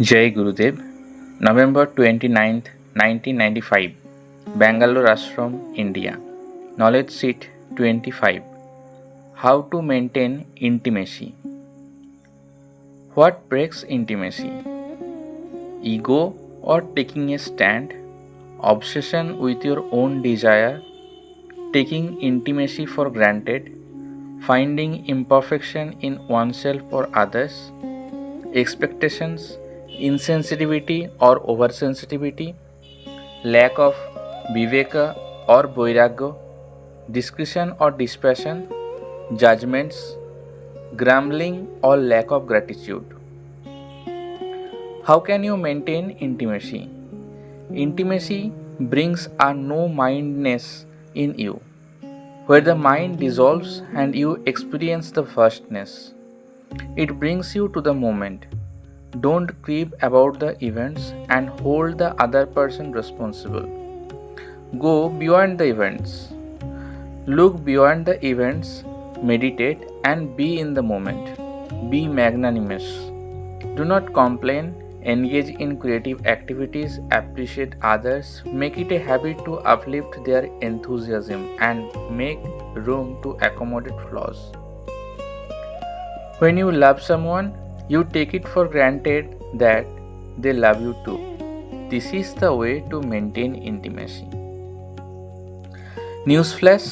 Jai Gurudev, November 29th, 1995, Bangalore Ashram, India. Knowledge Sheet 25. How to maintain intimacy. What breaks intimacy? Ego or taking a stand, obsession with your own desire, taking intimacy for granted, finding imperfection in oneself or others, expectations, insensitivity or oversensitivity, lack of viveka or vairagya, discretion or dispassion, judgments, grumbling or lack of gratitude. How can you maintain intimacy? Intimacy brings a no-mindedness in you, where the mind dissolves and you experience the vastness. It brings you to the moment. Don't creep about the events and hold the other person responsible. Go beyond the events. Look beyond the events, meditate, and be in the moment. Be magnanimous. Do not complain. Engage in creative activities, appreciate others, make it a habit to uplift their enthusiasm, and make room to accommodate flaws. When you love someone, you take it for granted that they love you too. This is the way to maintain intimacy. Newsflash.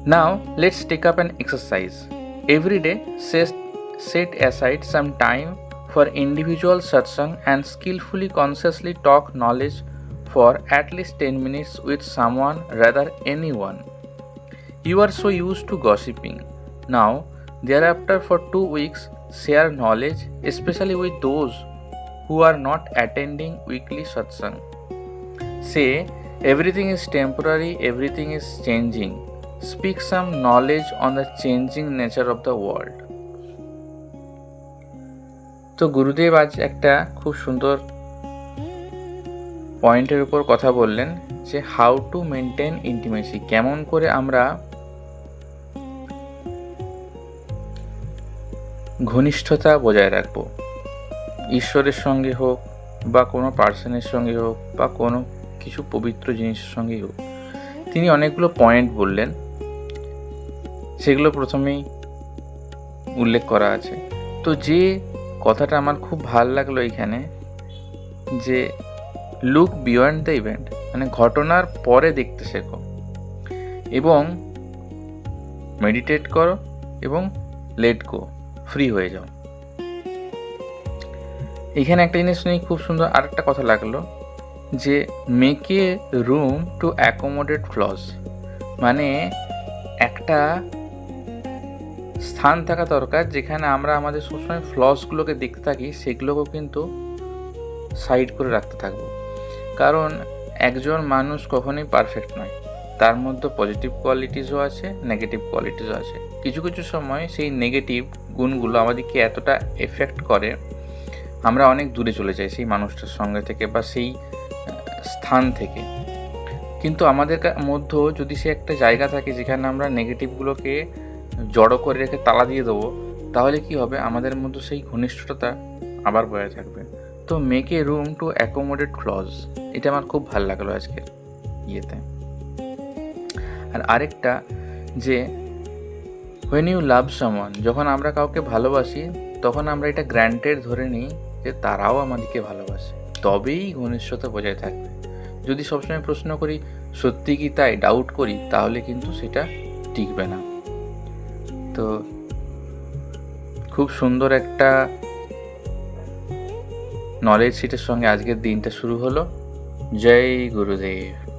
Now let's take up an exercise. Every day, set aside some time for individual satsang and skillfully consciously talk knowledge for at least 10 minutes with someone, rather anyone. You are so used to gossiping. Now, thereafter for 2 weeks, share knowledge, especially with those who are not attending weekly satsang. Say, everything is temporary, everything is changing. Speak some knowledge on the changing nature of the world. তো গুরুদেব আজ একটা খুব সুন্দর পয়েন্টের উপর কথা বললেন যে হাউ টু মেনটেন ইন্টিমেসি, কেমন করে আমরা ঘনিষ্ঠতা বজায় রাখব, ঈশ্বরের সঙ্গে হোক বা কোনো পার্সনের সঙ্গে হোক বা কোনো কিছু পবিত্র জিনিসের সঙ্গেই হোক। তিনি অনেকগুলো পয়েন্ট বললেন, সেগুলো প্রথমেই উল্লেখ করা আছে। তো যে কথাটা আমার খুব ভাল লাগলো এখানে, যে লুক বিয়ন্ড দ্য ইভেন্ট, মানে ঘটনার পরে দেখতে শেখো এবং মেডিটেট করো এবং লেট গো, ফ্রি হয়ে যাও। এখানে একটা জিনিস শুনে খুব সুন্দর আরেকটা কথা লাগলো, যে make a room to accommodate flaws, মানে একটা স্থান থাকা দরকার যেখানে আমরা আমাদের সবসময় ফ্লসগুলোকে দেখতে থাকি, সেগুলোকেও কিন্তু সাইড করে রাখতে থাকবো। কারণ একজন মানুষ কখনোই পারফেক্ট নয়, তার মধ্যে পজিটিভ কোয়ালিটিসও আছে, নেগেটিভ কোয়ালিটিসও আছে। কিছু কিছু সময় সেই নেগেটিভ গুণগুলো আমাদেরকে এতটা এফেক্ট করে, আমরা অনেক দূরে চলে যাই সেই মানুষটার সঙ্গে থেকে বা সেই স্থান থেকে। কিন্তু আমাদের মধ্যেও যদি সে একটা জায়গা থাকে যেখানে আমরা নেগেটিভগুলোকে জড়ো করে রেখে তালা দিয়ে দেবো, তাহলে কি হবে, আমাদের মধ্যে সেই ঘনিষ্ঠতা আবার বজায় থাকবে। তো make a room to accommodate flaws, এটা আমার খুব ভালো লাগলো আজকের ইয়েতে। আর আরেকটা, যে হোয়েন ইউ লাভ সামওয়ান, যখন আমরা কাউকে ভালোবাসি তখন আমরা এটা গ্র্যান্টেড ধরে নিই যে তারাও আমাদেরকে ভালোবাসে, তবেই ঘনিষ্ঠতা বজায় থাকবে। যদি সবসময় প্রশ্ন করি সত্যি কি তাই, ডাউট করি, তাহলে কিন্তু সেটা টিকবে না। তো খুব সুন্দর একটা নলেজ শিটের সঙ্গে আজকের দিনটা শুরু হলো। জয় গুরুদেব।